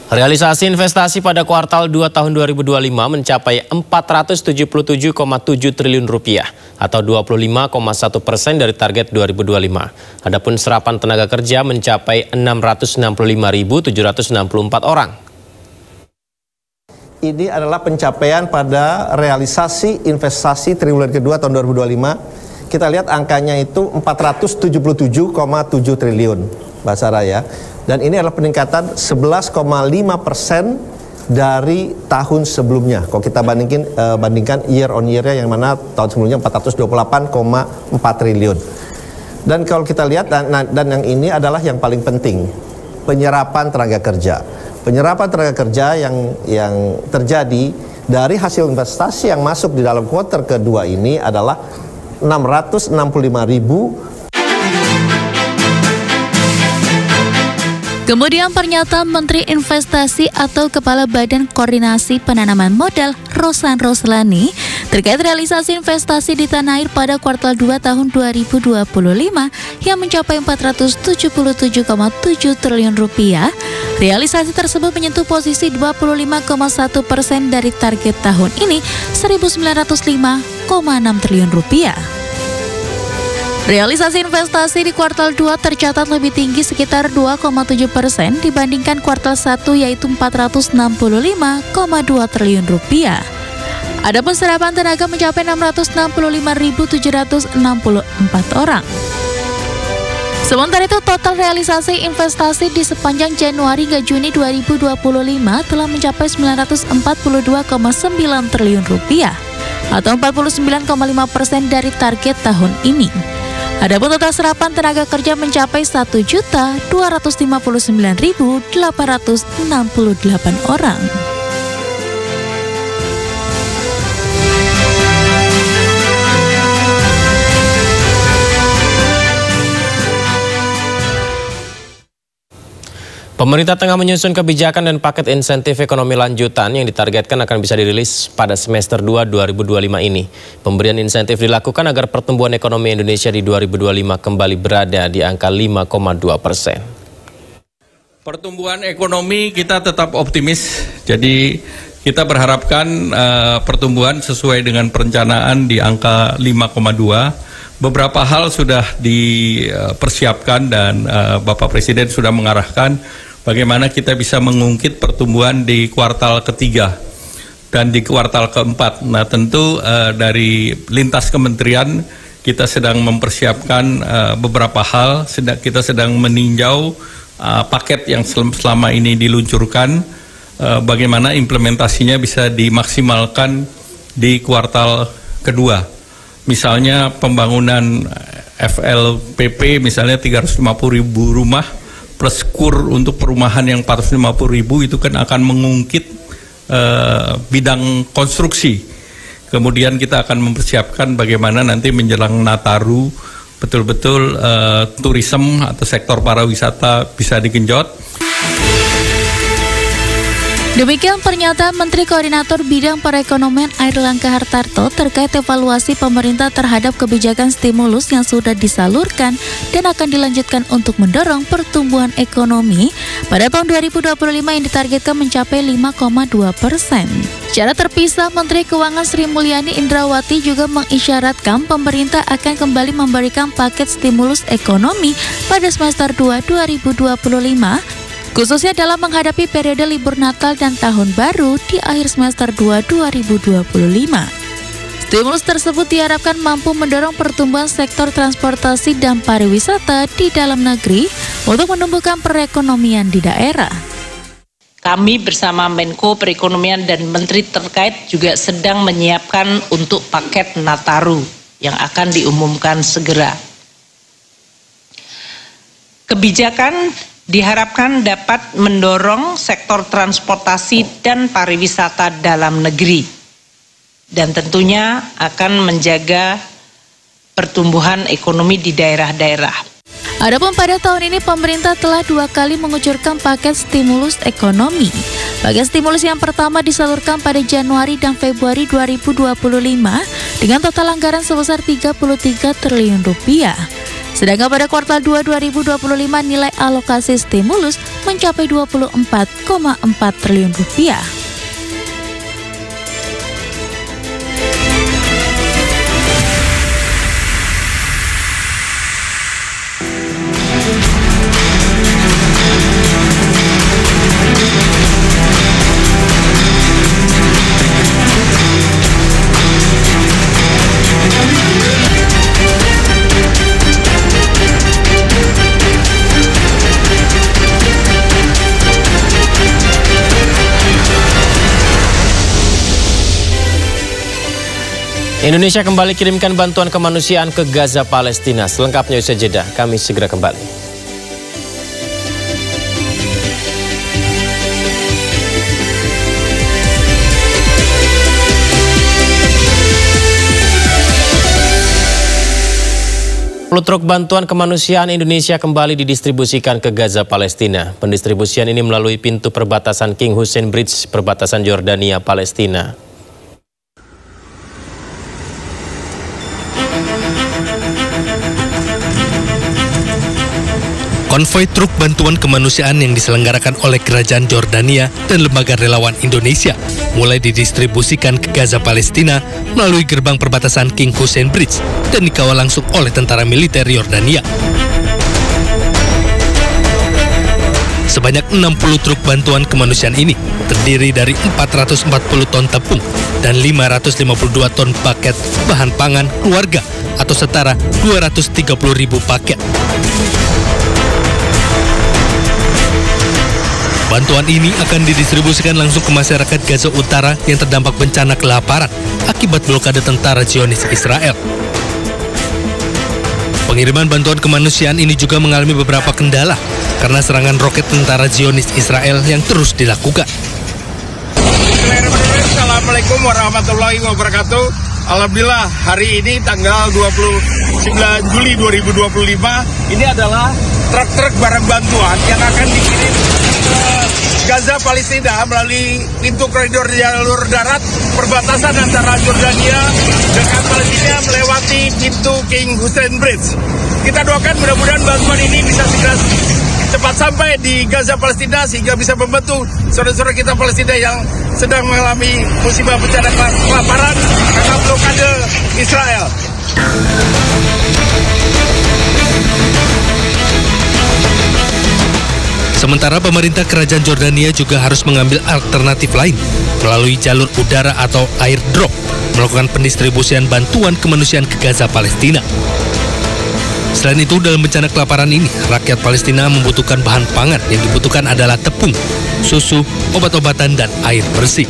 Realisasi investasi pada kuartal 2 tahun 2025 mencapai 477,7 triliun rupiah atau 25,1% dari target 2025. Adapun serapan tenaga kerja mencapai 665.764 orang. Ini adalah pencapaian pada realisasi investasi triwulan kedua tahun 2025. Kita lihat angkanya itu 477,7 triliun, Mbak Sarah ya. Dan ini adalah peningkatan 11,5% dari tahun sebelumnya. Kalau kita bandingkan year on year-nya, yang mana tahun sebelumnya 428,4 triliun. Dan kalau kita lihat, dan yang ini adalah yang paling penting, penyerapan tenaga kerja. Penyerapan tenaga kerja yang terjadi dari hasil investasi yang masuk di dalam kuartal kedua ini adalah 665.000. Kemudian pernyataan Menteri Investasi atau Kepala Badan Koordinasi Penanaman Modal Rosan Roslani terkait realisasi investasi di tanah air pada kuartal 2 tahun 2025 yang mencapai 477,7 triliun rupiah. Realisasi tersebut menyentuh posisi 25,1% dari target tahun ini, 1.905,6 triliun rupiah. Realisasi investasi di kuartal 2 tercatat lebih tinggi sekitar 2,7% dibandingkan kuartal 1 yaitu 465,2 triliun rupiah. Adapun serapan tenaga mencapai 665.764 orang. Sementara itu total realisasi investasi di sepanjang Januari hingga Juni 2025 telah mencapai 942,9 triliun rupiah atau 49,5% dari target tahun ini. Adapun total serapan tenaga kerja mencapai 1.259.868 orang. Pemerintah tengah menyusun kebijakan dan paket insentif ekonomi lanjutan yang ditargetkan akan bisa dirilis pada semester 2 2025 ini. Pemberian insentif dilakukan agar pertumbuhan ekonomi Indonesia di 2025 kembali berada di angka 5,2%. Pertumbuhan ekonomi kita tetap optimis, jadi kita berharapkan pertumbuhan sesuai dengan perencanaan di angka 5,2. Beberapa hal sudah dipersiapkan dan Bapak Presiden sudah mengarahkan bagaimana kita bisa mengungkit pertumbuhan di kuartal ketiga dan di kuartal keempat. Nah tentu dari lintas kementerian kita sedang mempersiapkan beberapa hal, kita sedang meninjau paket yang selama ini diluncurkan, bagaimana implementasinya bisa dimaksimalkan di kuartal kedua. Misalnya pembangunan FLPP misalnya 350.000 rumah plus KUR untuk perumahan yang 450.000 itu kan akan mengungkit bidang konstruksi. Kemudian kita akan mempersiapkan bagaimana nanti menjelang Nataru betul-betul tourism atau sektor pariwisata bisa digenjot. Demikian pernyataan Menteri Koordinator Bidang Perekonomian Airlangga Hartarto terkait evaluasi pemerintah terhadap kebijakan stimulus yang sudah disalurkan dan akan dilanjutkan untuk mendorong pertumbuhan ekonomi pada tahun 2025 yang ditargetkan mencapai 5,2%. Secara terpisah, Menteri Keuangan Sri Mulyani Indrawati juga mengisyaratkan pemerintah akan kembali memberikan paket stimulus ekonomi pada semester 2 2025 khususnya dalam menghadapi periode libur Natal dan Tahun Baru di akhir semester 2 2025. Stimulus tersebut diharapkan mampu mendorong pertumbuhan sektor transportasi dan pariwisata di dalam negeri untuk menumbuhkan perekonomian di daerah. Kami bersama Menko Perekonomian dan Menteri terkait juga sedang menyiapkan untuk paket Nataru yang akan diumumkan segera. Kebijakan diharapkan dapat mendorong sektor transportasi dan pariwisata dalam negeri dan tentunya akan menjaga pertumbuhan ekonomi di daerah-daerah. Adapun pada tahun ini pemerintah telah 2 kali mengucurkan paket stimulus ekonomi. Paket stimulus yang pertama disalurkan pada Januari dan Februari 2025 dengan total anggaran sebesar 33 triliun rupiah. Sedangkan pada kuartal 2 2025 nilai alokasi stimulus mencapai 24,4 triliun rupiah. Indonesia kembali kirimkan bantuan kemanusiaan ke Gaza, Palestina. Selengkapnya usai jeda, kami segera kembali. Truk bantuan kemanusiaan Indonesia kembali didistribusikan ke Gaza, Palestina. Pendistribusian ini melalui pintu perbatasan King Hussein Bridge, perbatasan Jordania, Palestina. Konvoi truk bantuan kemanusiaan yang diselenggarakan oleh Kerajaan Jordania dan Lembaga Relawan Indonesia mulai didistribusikan ke Gaza, Palestina melalui gerbang perbatasan King Hussein Bridge dan dikawal langsung oleh tentara militer Yordania. Sebanyak 60 truk bantuan kemanusiaan ini terdiri dari 440 ton tepung dan 552 ton paket bahan pangan keluarga atau setara 230.000 paket. Bantuan ini akan didistribusikan langsung ke masyarakat Gaza Utara yang terdampak bencana kelaparan akibat blokade tentara Zionis Israel. Pengiriman bantuan kemanusiaan ini juga mengalami beberapa kendala karena serangan roket tentara Zionis Israel yang terus dilakukan. Assalamualaikum warahmatullahi wabarakatuh. Alhamdulillah hari ini tanggal 29 Juli 2025 ini adalah truk-truk barang bantuan yang akan dikirim ke Gaza, Palestina melalui pintu koridor jalur darat perbatasan antara Jordania dengan Palestina melewati pintu King Hussein Bridge. Kita doakan mudah-mudahan bantuan ini bisa segera cepat sampai di Gaza, Palestina sehingga bisa membantu saudara-saudara kita Palestina yang sedang mengalami musibah bencana kelaparan karena blokade Israel. Sementara pemerintah Kerajaan Jordania juga harus mengambil alternatif lain melalui jalur udara atau airdrop melakukan pendistribusian bantuan kemanusiaan ke Gaza, Palestina. Selain itu, dalam bencana kelaparan ini, rakyat Palestina membutuhkan bahan pangan yang dibutuhkan adalah tepung, susu, obat-obatan, dan air bersih.